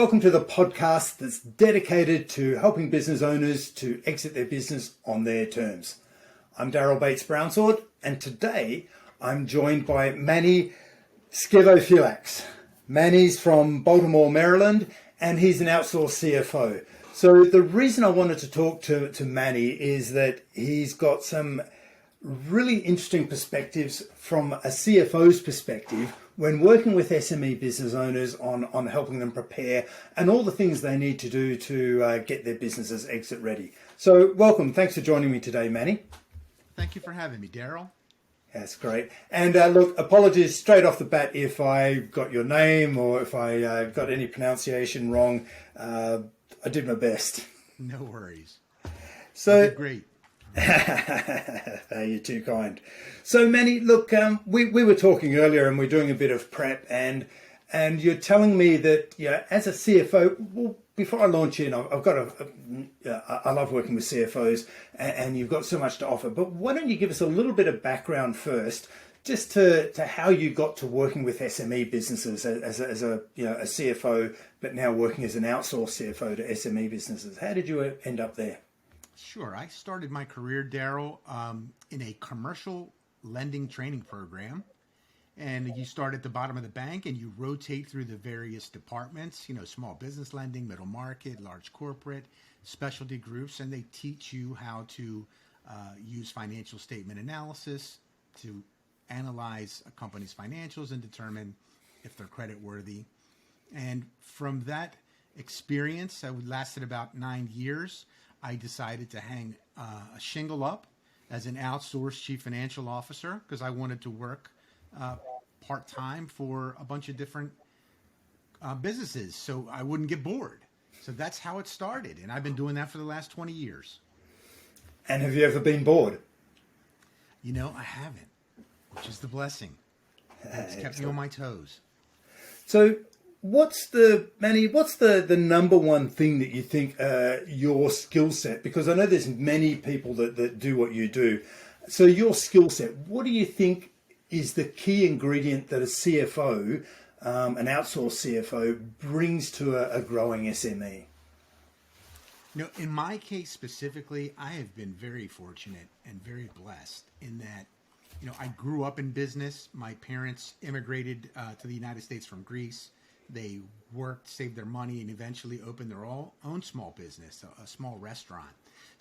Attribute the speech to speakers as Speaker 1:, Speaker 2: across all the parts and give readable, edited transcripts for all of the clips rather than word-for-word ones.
Speaker 1: Welcome to the podcast that's dedicated to helping business owners to exit their business on their terms. I'm Darryl Bates-Brownsword, and today I'm joined by Manny Skevofilax. Manny's from Baltimore, Maryland, and he's an outsourced CFO. So the reason I wanted to talk to Manny is that he's got some really interesting perspectives from a CFO's perspective when working with SME business owners on helping them prepare and all the things they need to do to get their businesses exit ready. So welcome. Thanks for joining me today, Manny.
Speaker 2: Thank you for having me, Darryl.
Speaker 1: That's great. And look, apologies straight off the bat if I got your name or if I got any pronunciation wrong. I did my best.
Speaker 2: No worries.
Speaker 1: So
Speaker 2: you did great.
Speaker 1: You're too kind. So Manny, look, we were talking earlier and we're doing a bit of prep and you're telling me that as a CFO, well, before I launch in, I've got I love working with CFOs and you've got so much to offer, but why don't you give us a little bit of background first, just to how you got to working with SME businesses as a CFO, but now working as an outsourced CFO to SME businesses. How did you end up there?
Speaker 2: Sure. I started my career, Darryl, in a commercial lending training program. And you start at the bottom of the bank and you rotate through the various departments, small business lending, middle market, large corporate, specialty groups, and they teach you how to use financial statement analysis to analyze a company's financials and determine if they're credit worthy. And from that experience, that lasted about 9 years, I decided to hang a shingle up as an outsourced chief financial officer because I wanted to work part-time for a bunch of different businesses so I wouldn't get bored. So that's how it started. And I've been doing that for the last 20 years.
Speaker 1: And have you ever been bored?
Speaker 2: I haven't, which is the blessing. It's kept me on my toes.
Speaker 1: So what's the number one thing that you think your skill set, because I know there's many people that do what you do. So your skill set, what do you think is the key ingredient that a CFO, an outsourced CFO, brings to a growing SME?
Speaker 2: In my case specifically, I have been very fortunate and very blessed in that, I grew up in business. My parents immigrated to the United States from Greece. They worked, saved their money, and eventually opened their own small business, a small restaurant.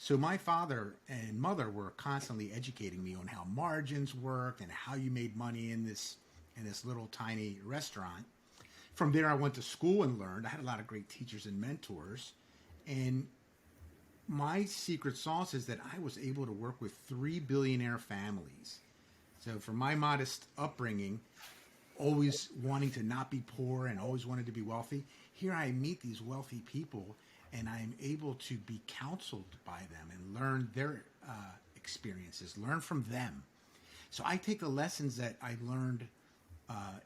Speaker 2: So my father and mother were constantly educating me on how margins worked and how you made money in this little tiny restaurant. From there, I went to school and learned. I had a lot of great teachers and mentors. And my secret sauce is that I was able to work with 3 billionaire families. So from my modest upbringing, always wanting to not be poor and always wanted to be wealthy, here I meet these wealthy people and I'm able to be counseled by them and learn their experiences, learn from them. So I take the lessons that I learned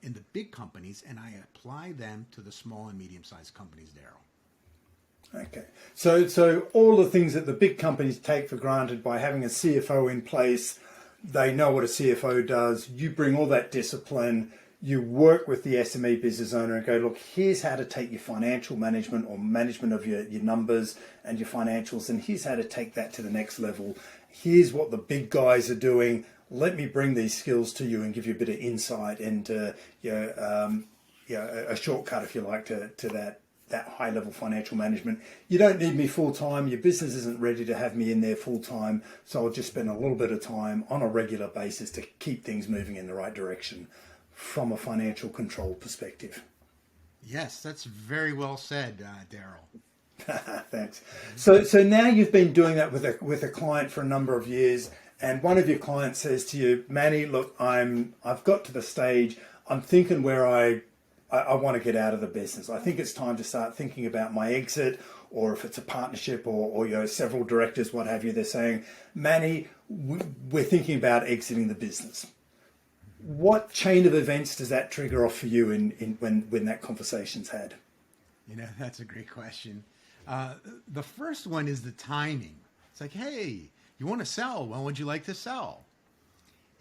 Speaker 2: in the big companies and I apply them to the small and medium-sized companies, Darryl.
Speaker 1: Okay. So all the things that the big companies take for granted by having a CFO in place, they know what a CFO does. You bring all that discipline. You work with the SME business owner and go, look, here's how to take your financial management or management of your numbers and your financials, and here's how to take that to the next level. Here's what the big guys are doing. Let me bring these skills to you and give you a bit of insight and a shortcut, if you like, to that high level financial management. You don't need me full time. Your business isn't ready to have me in there full time. So I'll just spend a little bit of time on a regular basis to keep things moving in the right direction from a financial control perspective.
Speaker 2: Yes, that's very well said, Darryl.
Speaker 1: Thanks. So now you've been doing that with a client for a number of years, and one of your clients says to you, Manny, look, I've got to the stage, I'm thinking where I want to get out of the business. I think it's time to start thinking about my exit, or if it's a partnership or several directors, what have you, they're saying, Manny, we're thinking about exiting the business. What chain of events does that trigger off for you when that conversation's had?
Speaker 2: That's a great question. The first one is the timing. It's like, hey, you want to sell? When would you like to sell?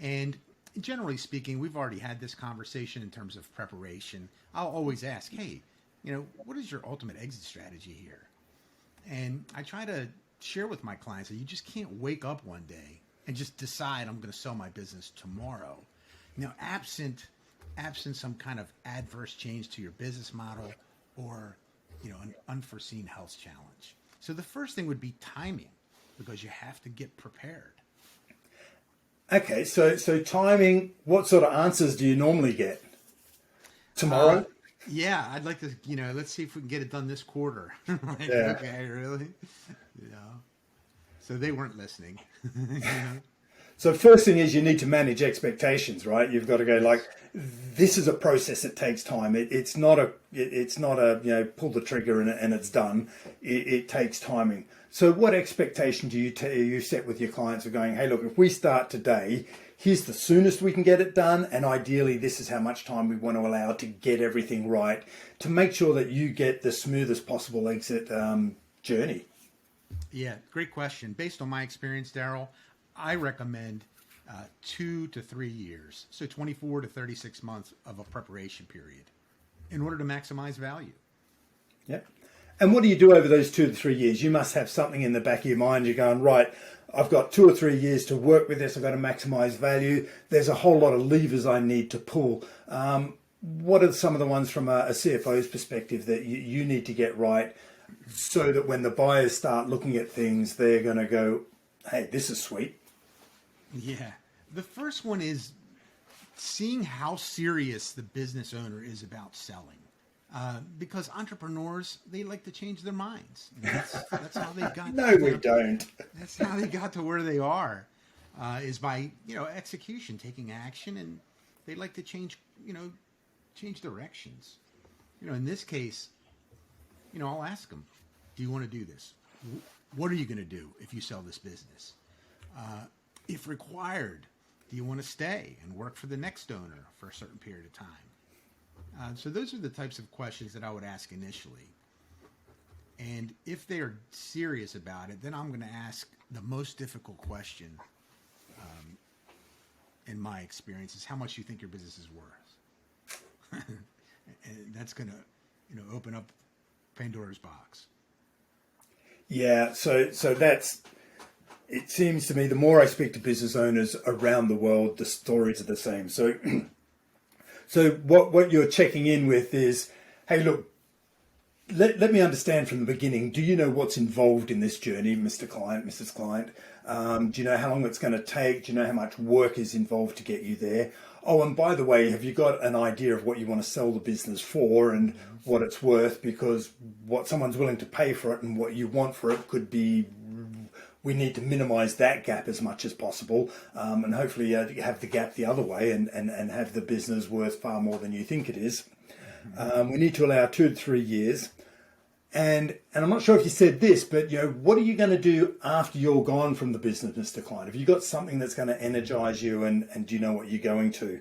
Speaker 2: And generally speaking, we've already had this conversation in terms of preparation. I'll always ask, hey, what is your ultimate exit strategy here? And I try to share with my clients that you just can't wake up one day and just decide I'm going to sell my business tomorrow. Now, absent some kind of adverse change to your business model or, an unforeseen health challenge. So the first thing would be timing, because you have to get prepared.
Speaker 1: Okay, so timing, what sort of answers do you normally get? Tomorrow?
Speaker 2: Yeah, I'd like to, let's see if we can get it done this quarter. Like,
Speaker 1: Yeah.
Speaker 2: okay, really? So they weren't listening.
Speaker 1: So first thing is you need to manage expectations, right? You've got to go like, this is a process that takes time. It's not a pull the trigger and it's done. It takes timing. So what expectation do you set with your clients of going, hey, look, if we start today, here's the soonest we can get it done, and ideally this is how much time we want to allow to get everything right to make sure that you get the smoothest possible exit journey.
Speaker 2: Yeah, great question. Based on my experience, Darryl, I recommend 2 to 3 years, so 24 to 36 months of a preparation period in order to maximize value.
Speaker 1: Yep. And what do you do over those 2 to 3 years? You must have something in the back of your mind. You're going, right, I've got 2 or 3 years to work with this. I've got to maximize value. There's a whole lot of levers I need to pull. What are some of the ones from a CFO's perspective that you need to get right so that when the buyers start looking at things, they're going to go, hey, this is sweet?
Speaker 2: Yeah. The first one is seeing how serious the business owner is about selling. Because entrepreneurs, they like to change their minds. That's how they got.
Speaker 1: No, we don't.
Speaker 2: That's how they got to where they are, is by execution, taking action, and they like to change directions. In this case, I'll ask them, do you want to do this? What are you going to do if you sell this business? If required, do you want to stay and work for the next owner for a certain period of time? So those are the types of questions that I would ask initially. And if they are serious about it, then I'm going to ask the most difficult question, in my experience, is how much you think your business is worth. And that's going to, open up Pandora's box. Yeah,
Speaker 1: so that's, it seems to me, the more I speak to business owners around the world, the stories are the same. So what you're checking in with is, hey, look, let me understand from the beginning. Do you know what's involved in this journey, Mr. Client, Mrs. Client? Do you know how long it's going to take? Do you know how much work is involved to get you there? Oh, and by the way, have you got an idea of what you want to sell the business for and what it's worth? Because what someone's willing to pay for it and what you want for it could be, we need to minimize that gap as much as possible, and hopefully have the gap the other way and have the business worth far more than you think it is. We need to allow 2 to 3 years. And I'm not sure if you said this, but what are you going to do after you're gone from the business, Mr. Client? Have you got something that's going to energize you and do you know what you're going to?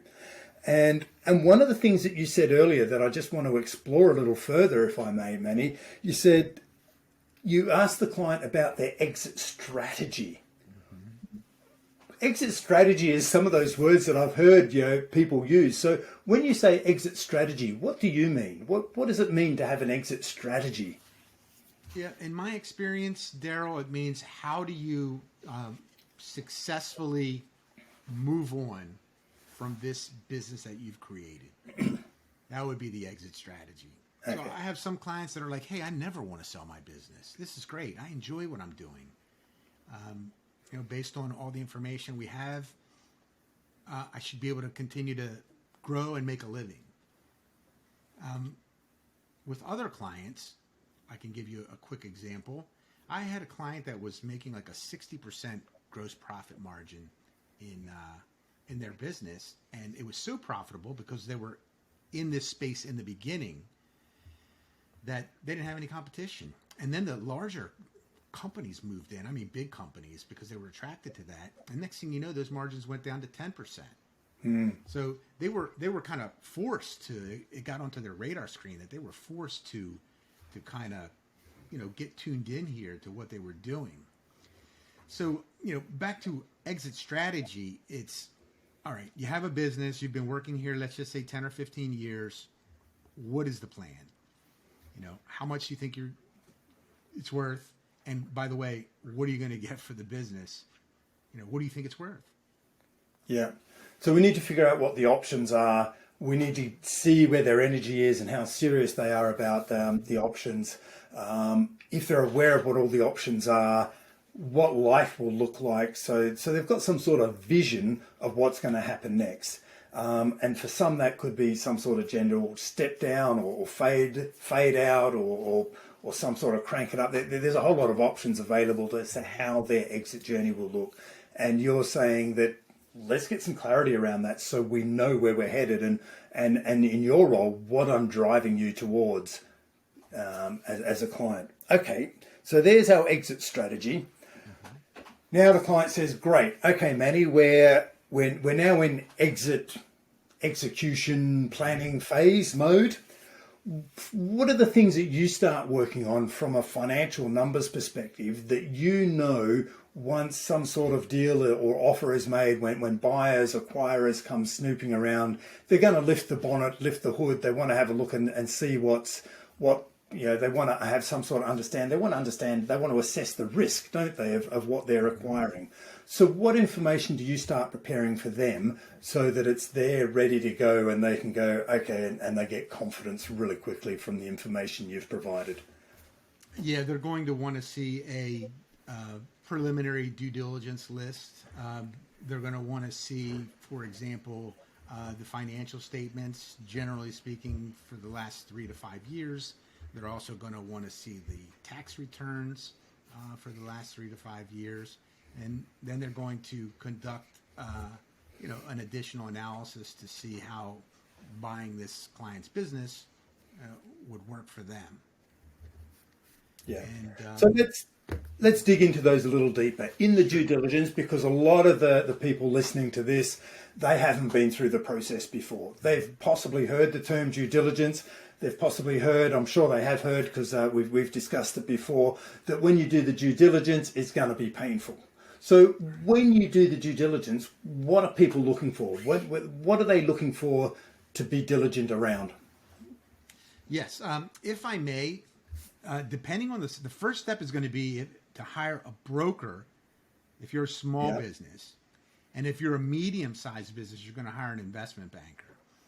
Speaker 1: And one of the things that you said earlier that I just want to explore a little further, if I may, Manny, you said you asked the client about their exit strategy. Exit strategy is some of those words that I've heard people use. So when you say exit strategy, what do you mean? What does it mean to have an exit strategy?
Speaker 2: Yeah, in my experience, Darryl, it means how do you successfully move on from this business that you've created? That would be the exit strategy. Okay. So I have some clients that are like, hey, I never want to sell my business. This is great. I enjoy what I'm doing. Based on all the information we have, I should be able to continue to grow and make a living. With other clients, I can give you a quick example. I had a client that was making like a 60% gross profit margin in their business, and it was so profitable because they were in this space in the beginning that they didn't have any competition. And then the larger companies moved in. I mean, big companies, because they were attracted to that. And next thing you know, those margins went down to 10%. So they were kind of forced to. It got onto their radar screen that they were forced to kind of get tuned in here to what they were doing. So back to exit strategy. It's all right. You have a business. You've been working here. Let's just say 10 or 15 years. What is the plan? How much do you think it's worth? And by the way, what are you going to get for the business? What do you think it's worth?
Speaker 1: Yeah. So we need to figure out what the options are. We need to see where their energy is and how serious they are about the options. If they're aware of what all the options are, what life will look like. So they've got some sort of vision of what's going to happen next. And for some, that could be some sort of general step down or fade out or some sort of crank it up. There's a whole lot of options available as to how their exit journey will look. And you're saying that let's get some clarity around that so we know where we're headed and in your role, what I'm driving you towards as a client. Okay, so there's our exit strategy. Now the client says, great, okay, Manny, we're now in execution planning phase mode. What are the things that you start working on from a financial numbers perspective that once some sort of deal or offer is made, when buyers, acquirers come snooping around, they're going to lift the bonnet, lift the hood. They want to have a look and see what they want to have some sort of understand. They want to assess the risk, don't they, of what they're acquiring. So what information do you start preparing for them so that it's there ready to go and they can go, okay, and they get confidence really quickly from the information you've provided?
Speaker 2: Yeah, they're going to want to see a preliminary due diligence list. They're going to want to see, for example, the financial statements, generally speaking, for the last 3 to 5 years. They're also going to want to see the tax returns for the last 3 to 5 years. And then they're going to conduct, an additional analysis to see how buying this client's business would work for them.
Speaker 1: Yeah.
Speaker 2: And,
Speaker 1: so let's dig into those a little deeper in the due diligence, because a lot of the people listening to this, they haven't been through the process before. They've possibly heard the term due diligence. They've possibly heard, I'm sure they have heard because we've discussed it before, that when you do the due diligence, it's going to be painful. So when you do the due diligence, what are people looking for? What are they looking for to be diligent around?
Speaker 2: Yes, if I may, depending on the first step is going to be to hire a broker if you're a small business. And if you're a medium-sized business, you're going to hire an investment banker.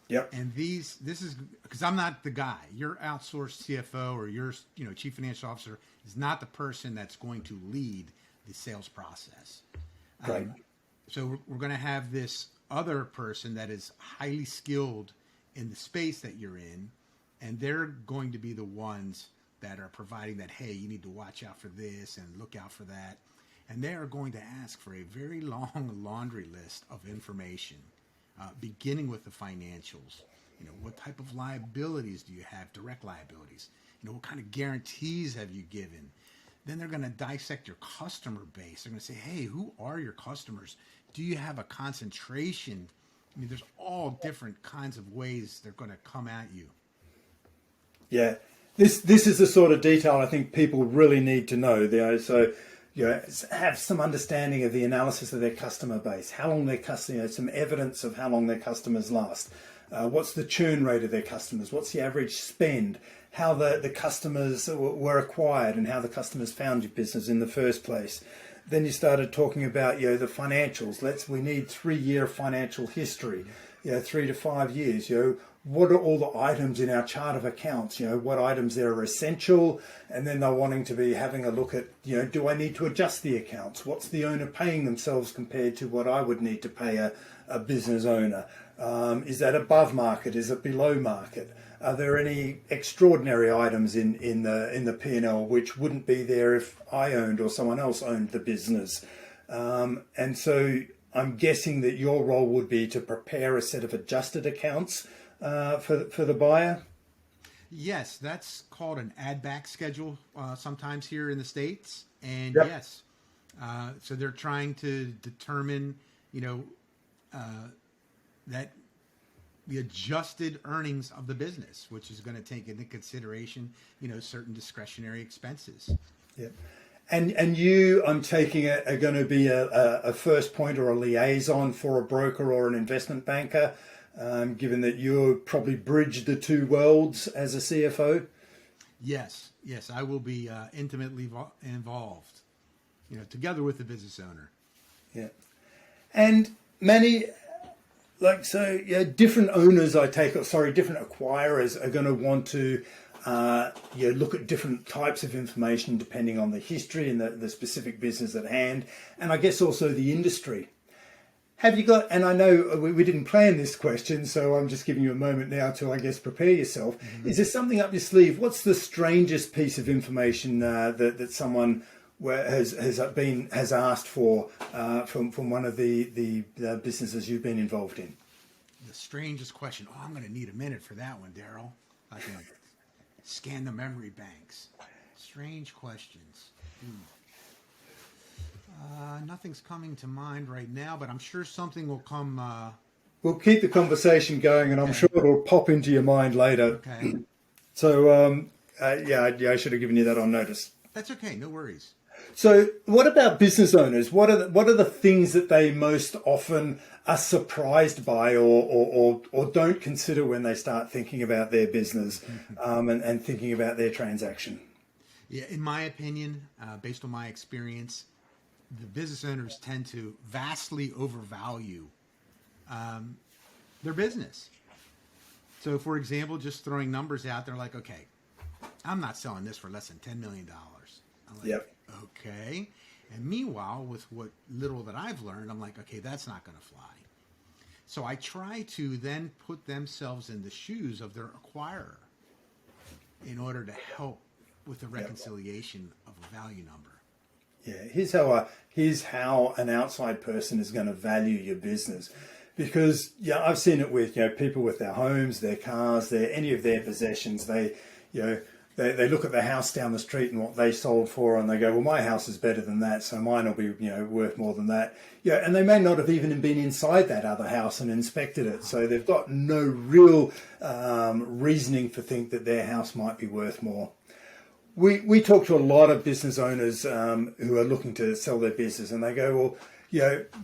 Speaker 1: Yep.
Speaker 2: And this is because I'm not the guy. Your outsourced CFO or your chief financial officer is not the person that's going to lead the sales process.
Speaker 1: Right.
Speaker 2: So we're going to have this other person that is highly skilled in the space that you're in, and they're going to be the ones that are providing that, hey, you need to watch out for this and look out for that. And they are going to ask for a very long laundry list of information, beginning with the financials. What type of liabilities do you have, direct liabilities? What kind of guarantees have you given? Then they're going to dissect your customer base. They're going to say, hey, who are your customers? Do you have a concentration? There's all different kinds of ways they're going to come at you.
Speaker 1: Yeah, this is the sort of detail I think people really need to know. So have some understanding of the analysis of their customer base, how long their customer, some evidence of how long their customers last. What's the churn rate of their customers? What's the average spend? How the customers were acquired and how the customers found your business in the first place. Then you started talking about the financials. We need 3-year financial history, 3 to 5 years. What are all the items in our chart of accounts? What items there are essential, and then they're wanting to be having a look at do I need to adjust the accounts? What's the owner paying themselves compared to what I would need to pay a business owner? Is that above market? Is it below market? Are there any extraordinary items in the P&L which wouldn't be there if I owned or someone else owned the business? And so I'm guessing that your role would be to prepare a set of adjusted accounts for the buyer.
Speaker 2: Yes, that's called an add-back schedule sometimes here in the States. And
Speaker 1: Yep.
Speaker 2: yes, so they're trying to determine, that the adjusted earnings of the business, which is going to take into consideration, certain discretionary expenses.
Speaker 1: Yeah. And you, I'm taking it, are going to be a first point or a liaison for a broker or an investment banker, given that you probably bridge the two worlds as a CFO?
Speaker 2: Yes, I will be intimately involved, together with the business owner.
Speaker 1: Yeah. And Manny, different owners, different acquirers are going to want to look at different types of information depending on the history and the specific business at hand, and I guess also the industry. Have you got, and I know we didn't plan this question, so I'm just giving you a moment now to, I guess, prepare yourself. Mm-hmm. Is there something up your sleeve? What's the strangest piece of information that someone has asked for from one of the businesses you've been involved in?
Speaker 2: The strangest question. Oh, I'm going to need a minute for that one, Darryl. I can scan the memory banks. Strange questions. Nothing's coming to mind right now, but I'm sure something will come.
Speaker 1: We'll keep the conversation going, and I'm sure it'll pop into your mind later.
Speaker 2: Okay.
Speaker 1: So, I should have given you that on notice.
Speaker 2: That's okay. No worries.
Speaker 1: So, what about business owners? What are the things that they most often are surprised by, or don't consider when they start thinking about their business, and thinking about their transaction?
Speaker 2: Yeah, in my opinion, based on my experience, the business owners tend to vastly overvalue their business. So, for example, just throwing numbers out there, like, okay, I'm not selling this for less than $10 million. I'm like,
Speaker 1: yep.
Speaker 2: Okay. And meanwhile, with what little that I've learned, I'm like, okay, that's not going to fly. So I try to then put themselves in the shoes of their acquirer in order to help with the reconciliation of a value number.
Speaker 1: Yeah, here's how an outside person is going to value your business, because I've seen it with people with their homes, their cars, any of their possessions. They look at the house down the street and what they sold for, and they go, well, my house is better than that, so mine will be worth more than that. And they may not have even been inside that other house and inspected it, so they've got no real reasoning to think that their house might be worth more. We talk to a lot of business owners who are looking to sell their business, and they go, well,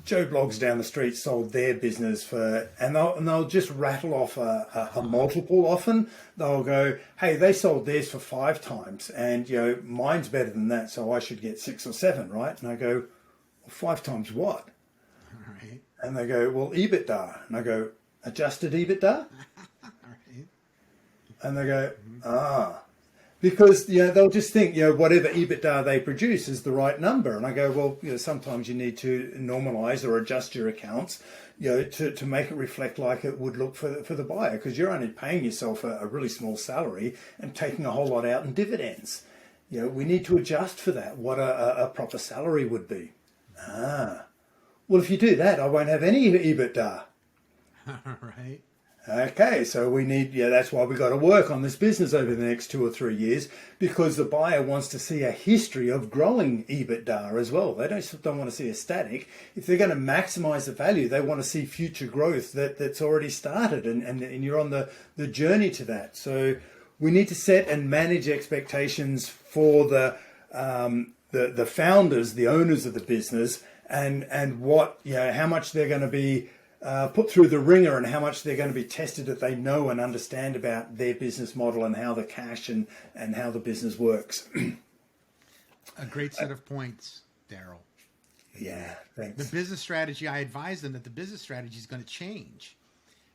Speaker 1: Joe Bloggs down the street sold their business and they'll just rattle off a multiple. Often they'll go, hey, they sold theirs for 5 times, and mine's better than that, so I should get 6 or 7, right? And I go, well, 5 times what?
Speaker 2: All right.
Speaker 1: And they go, well, EBITDA. And I go, adjusted EBITDA?
Speaker 2: All right.
Speaker 1: And they go, because they'll just think whatever EBITDA they produce is the right number, and I go, well, sometimes you need to normalize or adjust your accounts to make it reflect like it would look for the buyer, because you're only paying yourself a really small salary and taking a whole lot out in dividends. We need to adjust for that, what a proper salary would be. Well, if you do that, I won't have any EBITDA.
Speaker 2: All right.
Speaker 1: Okay, so we need, that's why we got to work on this business over the next 2 or 3 years, because the buyer wants to see a history of growing EBITDA as well. They don't want to see a static. If they're going to maximize the value, they want to see future growth that's already started, and you're on the journey to that. So we need to set and manage expectations for the founders, the owners of the business, and what, how much they're going to be put through the ringer, and how much they're going to be tested that they know and understand about their business model and how the cash and how the business works.
Speaker 2: A great set of points, Darryl.
Speaker 1: Yeah, thanks.
Speaker 2: The business strategy, I advise them that the business strategy is going to change,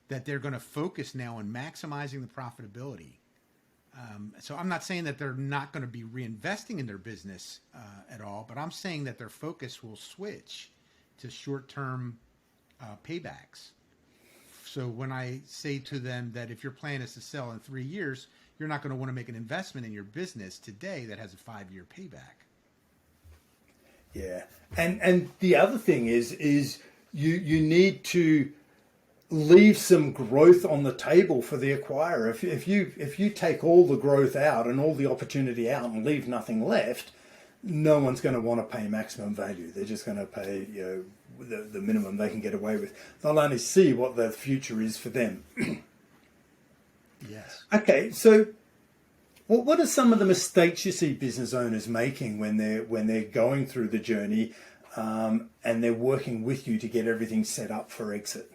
Speaker 2: that they're going to focus now on maximizing the profitability. So I'm not saying that they're not going to be reinvesting in their business at all, but I'm saying that their focus will switch to short-term paybacks. So when I say to them that if your plan is to sell in 3 years, you're not going to want to make an investment in your business today that has a 5-year payback.
Speaker 1: Yeah, and the other thing is you need to leave some growth on the table for the acquirer. If you take all the growth out and all the opportunity out and leave nothing left, no one's going to want to pay maximum value. They're just going to pay the minimum they can get away with. They'll only see what the future is for them.
Speaker 2: Yes.
Speaker 1: Okay, so what are some of the mistakes you see business owners making when they're going through the journey and they're working with you to get everything set up for exit?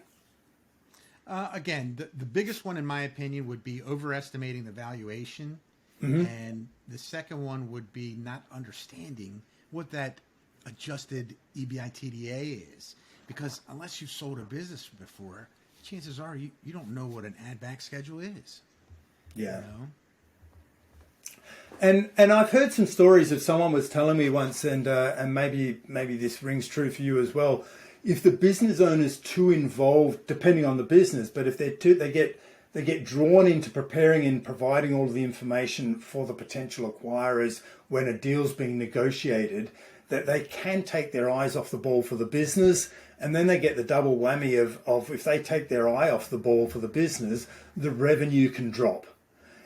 Speaker 2: Again, the biggest one, in my opinion, would be overestimating the valuation And the second one would be not understanding what that adjusted EBITDA is. Because unless you've sold a business before, chances are you don't know what an add back schedule is.
Speaker 1: Yeah.
Speaker 2: You know?
Speaker 1: And I've heard some stories of someone was telling me once, and maybe this rings true for you as well. If the business owner's too involved, depending on the business, but if they're too, they get drawn into preparing and providing all of the information for the potential acquirers when a deal's being negotiated, that they can take their eyes off the ball for the business, and then they get the double whammy of if they take their eye off the ball for the business, the revenue can drop.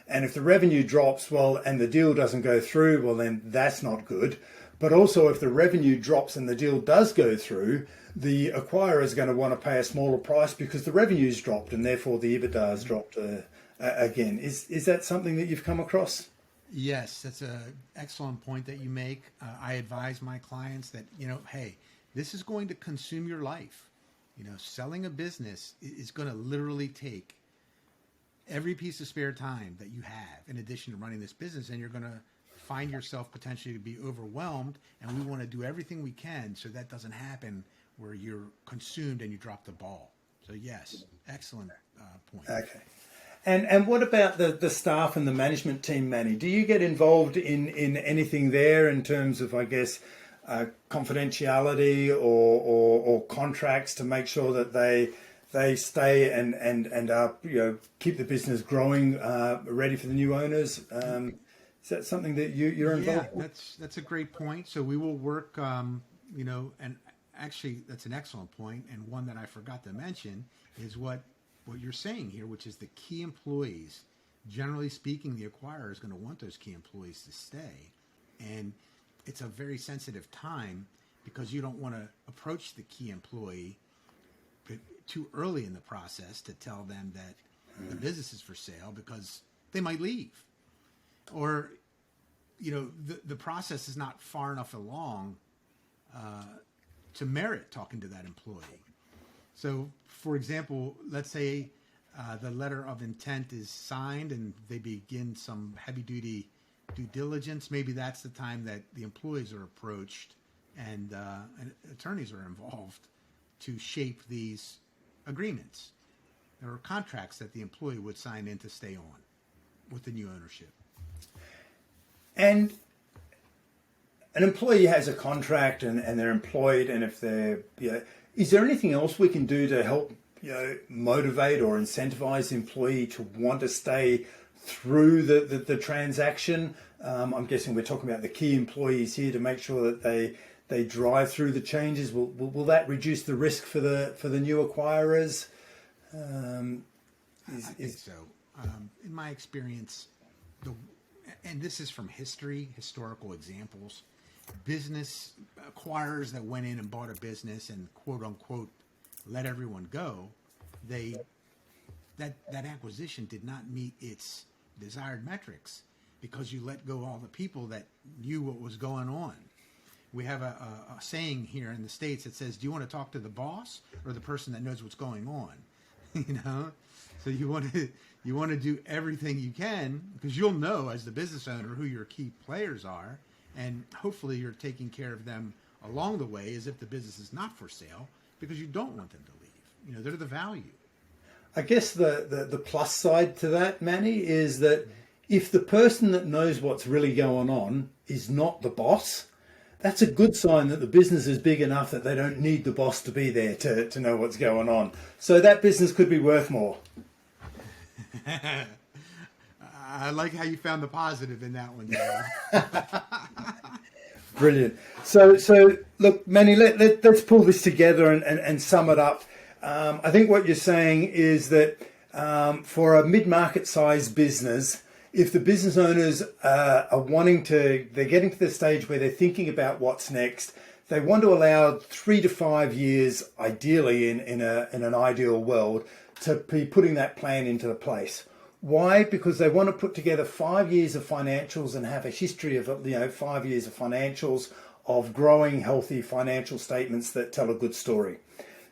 Speaker 1: And if the revenue drops, well, and the deal doesn't go through, well, then that's not good. But also if the revenue drops and the deal does go through, the acquirer is going to want to pay a smaller price because the revenue's dropped and therefore the EBITDA has dropped again. Is that something that you've come across?
Speaker 2: Yes, that's an excellent point that you make. I advise my clients that, hey, this is going to consume your life. Selling a business is going to literally take every piece of spare time that you have in addition to running this business, and you're going to find yourself potentially to be overwhelmed, and we want to do everything we can so that doesn't happen where you're consumed and you drop the ball. So yes, excellent point.
Speaker 1: Okay. And what about the staff and the management team, Manny? Do you get involved in anything there in terms of, I guess, confidentiality or contracts to make sure that they stay and keep the business growing, ready for the new owners? Is that something that you're involved with?
Speaker 2: Yeah, that's a great point. So we will work, and actually that's an excellent point, and one that I forgot to mention is what you're saying here, which is the key employees. Generally speaking, the acquirer is going to want those key employees to stay, and it's a very sensitive time because you don't want to approach the key employee too early in the process to tell them that the business is for sale, because they might leave, or the process is not far enough along to merit talking to that employee. So, for example, let's say the letter of intent is signed and they begin some heavy-duty due diligence. Maybe that's the time that the employees are approached and attorneys are involved to shape these agreements. There are contracts that the employee would sign in to stay on with the new ownership.
Speaker 1: And an employee has a contract and they're employed, and if they're, is there anything else we can do to help, motivate or incentivize the employee to want to stay through the transaction? I'm guessing we're talking about the key employees here to make sure that they drive through the changes. Will that reduce the risk for the new acquirers?
Speaker 2: I think so. In my experience, and this is from historical examples, business acquirers that went in and bought a business and quote unquote let everyone go, that acquisition did not meet its desired metrics because you let go all the people that knew what was going on. We have a saying here in the States that says, do you want to talk to the boss or the person that knows what's going on? So you want to do everything you can, because you'll know as the business owner who your key players are, and hopefully you're taking care of them along the way as if the business is not for sale, because you don't want them to leave. They're the value.
Speaker 1: I guess the plus side to that, Manny, is that if the person that knows what's really going on is not the boss, that's a good sign that the business is big enough that they don't need the boss to be there to know what's going on. So that business could be worth more.
Speaker 2: I like how you found the positive in that one, Darryl.
Speaker 1: Brilliant. So look, Manny, let's pull this together and sum it up. I think what you're saying is that for a mid-market size business, if the business owners are they're getting to the stage where they're thinking about what's next, they want to allow 3 to 5 years, ideally in an ideal world, to be putting that plan into place. Why? Because they want to put together 5 years of financials and have a history of 5 years of financials of growing, healthy financial statements that tell a good story.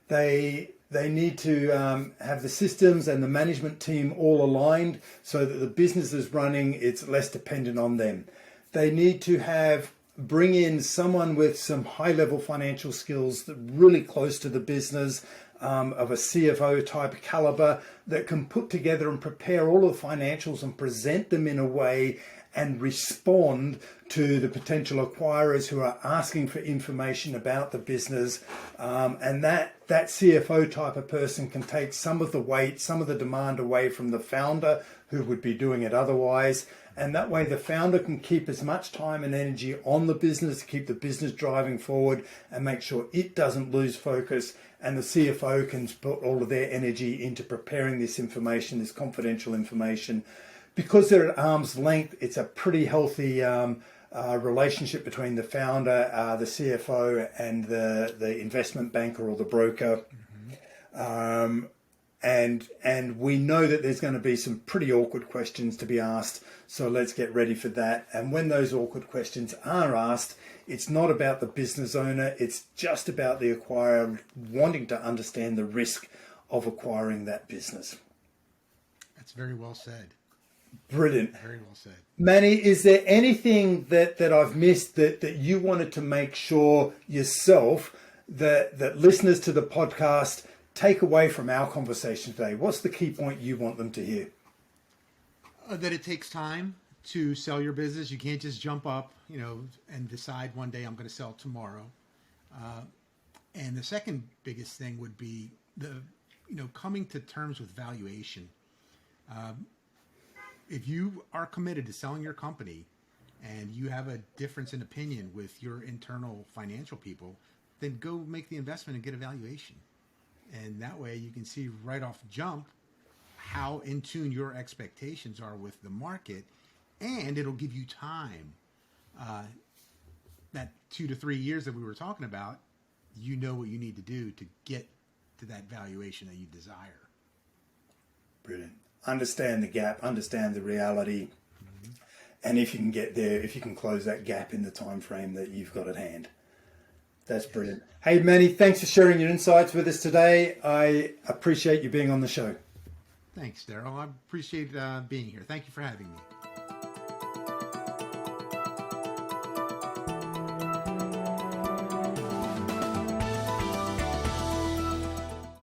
Speaker 1: They They need to have the systems and the management team all aligned so that the business is running, it's less dependent on them. They need to bring in someone with some high-level financial skills that really close to the business, of a CFO type caliber, that can put together and prepare all of the financials and present them in a way and respond to the potential acquirers who are asking for information about the business. And that CFO type of person can take some of the weight, some of the demand away from the founder who would be doing it otherwise. And that way the founder can keep as much time and energy on the business to keep the business driving forward and make sure it doesn't lose focus. And the CFO can put all of their energy into preparing this information, this confidential information. Because they're at arm's length, it's a pretty healthy relationship between the founder, the CFO, and the investment banker or the broker. And we know that there's going to be some pretty awkward questions to be asked, so let's get ready for that. And when those awkward questions are asked, it's not about the business owner, it's just about the acquirer wanting to understand the risk of acquiring that business.
Speaker 2: That's very well said.
Speaker 1: Brilliant.
Speaker 2: Very well said.
Speaker 1: Manny, is there anything that I've missed that you wanted to make sure yourself that listeners to the podcast take away from our conversation today? What's the key point you want them to hear?
Speaker 2: That it takes time to sell your business. You can't just jump up, and decide one day I'm going to sell tomorrow. And the second biggest thing would be coming to terms with valuation. If you are committed to selling your company and you have a difference in opinion with your internal financial people, then go make the investment and get a valuation. And that way you can see right off jump how in tune your expectations are with the market, and it'll give you time. That 2 to 3 years that we were talking about, you know what you need to do to get to that valuation that you desire.
Speaker 1: Brilliant. Understand the gap, understand the reality, and if you can get there, if you can close that gap in the time frame that you've got at hand. That's brilliant. Hey, Manny, thanks for sharing your insights with us today. I appreciate you being on the show.
Speaker 2: Thanks, Darryl. I appreciate being here. Thank you for having me.